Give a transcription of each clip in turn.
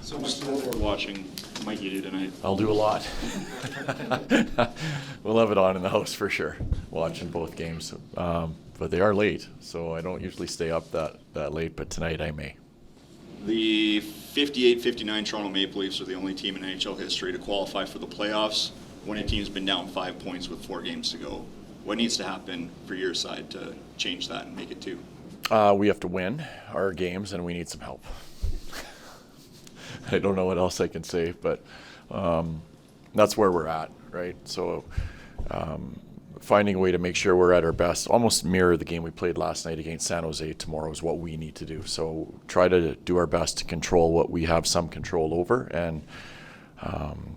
So much more watching Mikey do tonight. I'll do a lot. We'll have it on in the house for sure, watching both games. But they are late, so I don't usually stay up that late, but tonight I may. The 58-59 Toronto Maple Leafs are the only team in NHL history to qualify for the playoffs when a team's been down 5 points with 4 games to go. What needs to happen for your side to change that and make it 2? We have to win our games, and we need some help. I don't know what else I can say, but that's where we're at, right? So finding a way to make sure we're at our best, almost mirror the game we played last night against San Jose tomorrow is what we need to do. So try to do our best to control what we have some control over, and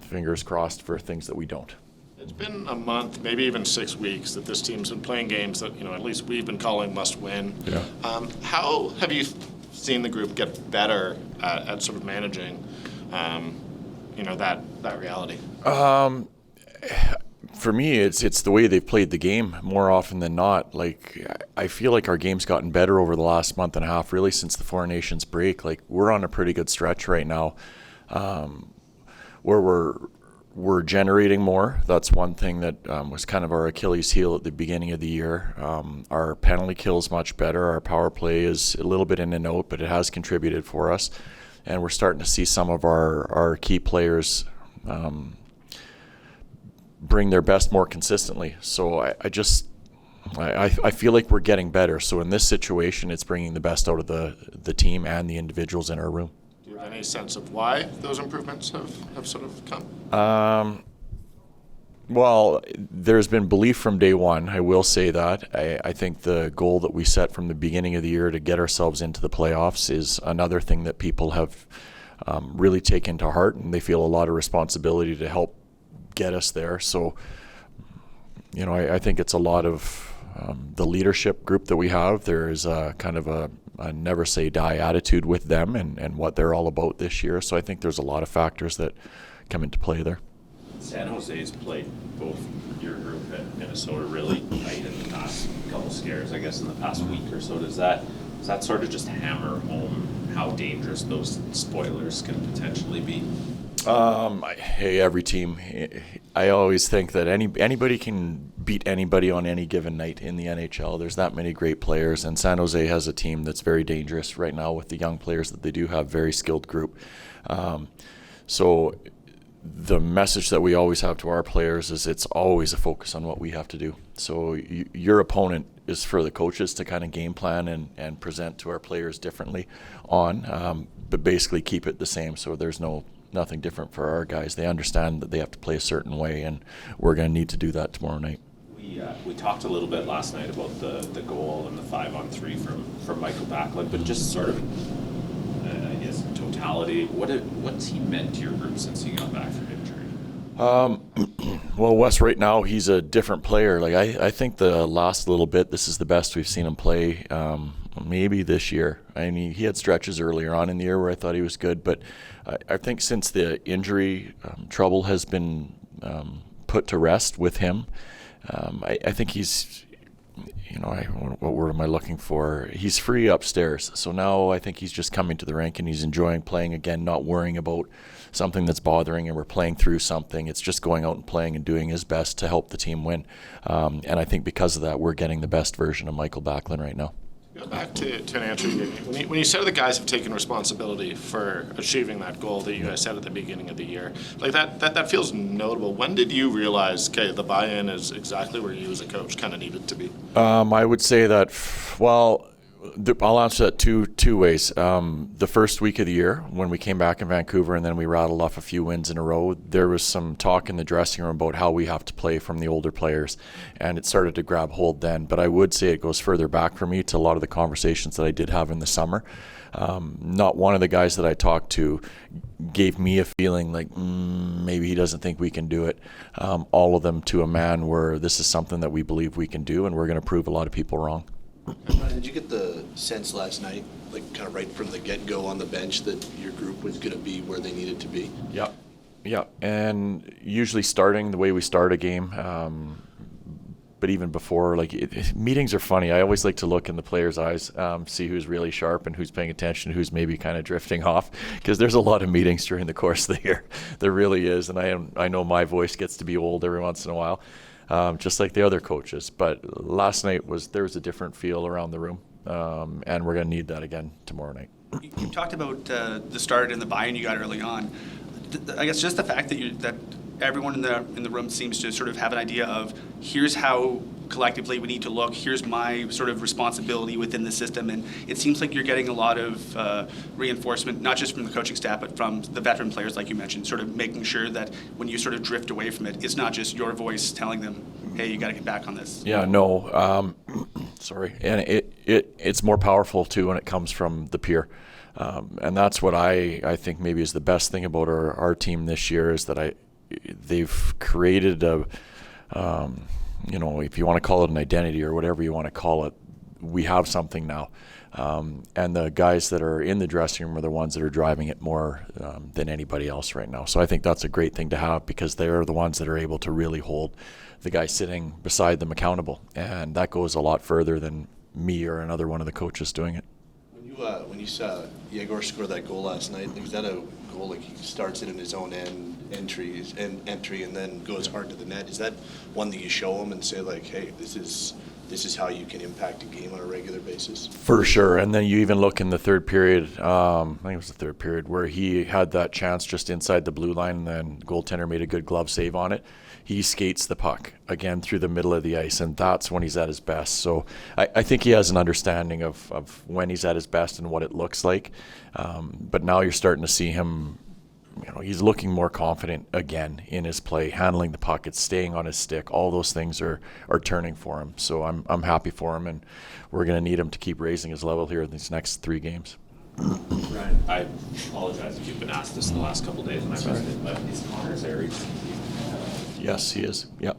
fingers crossed for things that we don't. It's been a month, maybe even 6 weeks, that this team's been playing games that, at least we've been calling must win. Yeah. How have you seen the group get better at sort of managing, that reality? For me, it's the way they've played the game more often than not. Like, I feel like our game's gotten better over the last month and a half, really since the Four Nations break. Like, we're on a pretty good stretch right now, where we're generating more. That's one thing that was kind of our Achilles heel at the beginning of the year. Our penalty kill is much better. Our power play is a little bit in and out, but it has contributed for us. And we're starting to see some of our key players bring their best more consistently. So I feel like we're getting better. So in this situation, it's bringing the best out of the team and the individuals in our room. Do you have any sense of why those improvements have sort of come? Well, there's been belief from day one. I will say that. I think the goal that we set from the beginning of the year to get ourselves into the playoffs is another thing that people have really taken to heart, and they feel a lot of responsibility to help get us there. So, I think it's a lot of the leadership group that we have. There is a kind of a never say die attitude with them and what they're all about this year. So I think there's a lot of factors that come into play there. San Jose's played both your group and Minnesota really tight in the past couple scares, I guess, in the past week or so. Does that sort of just hammer home how dangerous those spoilers can potentially be? Hey, every team. I always think that anybody can beat anybody on any given night in the NHL. There's that many great players, and San Jose has a team that's very dangerous right now with the young players that they do have, very skilled group. So the message that we always have to our players is it's always a focus on what we have to do. So your opponent is for the coaches to kind of game plan and present to our players differently but basically keep it the same. So there's nothing different for our guys. They understand that they have to play a certain way, and we're going to need to do that tomorrow night. We talked a little bit last night about the goal and the 5-on-3 from Michael Backlund, but just sort of his totality. What's he meant to your group since he got back from injury? Well, Wes, right now he's a different player. Like I think the last little bit, this is the best we've seen him play. Maybe this year. I mean, he had stretches earlier on in the year where I thought he was good, but I think since the injury trouble has been put to rest with him, I think he's, what word am I looking for? He's free upstairs. So now I think he's just coming to the rink and he's enjoying playing again, not worrying about something that's bothering him or playing through something. It's just going out and playing and doing his best to help the team win. And I think because of that, we're getting the best version of Michael Backlund right now. Go back to an answer you gave me. When you said the guys have taken responsibility for achieving that goal that you guys set at the beginning of the year, like that feels notable. When did you realize, okay, the buy-in is exactly where you as a coach kind of needed to be? I would say that, I'll answer that two ways. The first week of the year, when we came back in Vancouver and then we rattled off a few wins in a row, there was some talk in the dressing room about how we have to play from the older players, and it started to grab hold then. But I would say it goes further back for me to a lot of the conversations that I did have in the summer. Not one of the guys that I talked to gave me a feeling like maybe he doesn't think we can do it. All of them to a man were, this is something that we believe we can do, and we're going to prove a lot of people wrong. Did you get the sense last night, like kind of right from the get-go on the bench, that your group was going to be where they needed to be? Yeah. And usually starting the way we start a game, but even before, like meetings are funny. I always like to look in the players' eyes, see who's really sharp and who's paying attention, who's maybe kind of drifting off, because there's a lot of meetings during the course of the year. There really is, and I know my voice gets to be old every once in a while, just like the other coaches. But last night there was a different feel around the room, and we're going to need that again tomorrow night. You talked about the start and the buy-in you got early on. I guess just the fact that everyone in the room seems to sort of have an idea of, here's how collectively we need to look, here's my sort of responsibility within the system, and it seems like you're getting a lot of reinforcement, not just from the coaching staff, but from the veteran players, like you mentioned, sort of making sure that when you sort of drift away from it, it's not just your voice telling them, hey, you got to get back on this. Yeah, no, sorry. And it's more powerful, too, when it comes from the peer. And that's what I think maybe is the best thing about our team this year, is that they've created a, if you want to call it an identity or whatever you want to call it, we have something now. And the guys that are in the dressing room are the ones that are driving it more than anybody else right now. So I think that's a great thing to have, because they're the ones that are able to really hold the guy sitting beside them accountable. And that goes a lot further than me or another one of the coaches doing it. When you saw Yegor score that goal last night, was that a goal like he starts it in his own entry and then goes hard to the net? Is that one that you show him and say, like, hey, this is how you can impact a game on a regular basis? For sure. And then you even look in the third period, I think it was the third period, where he had that chance just inside the blue line, and then the goaltender made a good glove save on it. He skates the puck again through the middle of the ice, and that's when he's at his best. So I think he has an understanding of when he's at his best and what it looks like. But now you're starting to see him, he's looking more confident again in his play, handling the puck, it's staying on his stick. All those things are turning for him. So I'm happy for him, and we're going to need him to keep raising his level here in these next 3 games. Ryan, I apologize if you've been asked this the last couple of days and I missed it, but is Connor Zary? Yes, he is. Yep.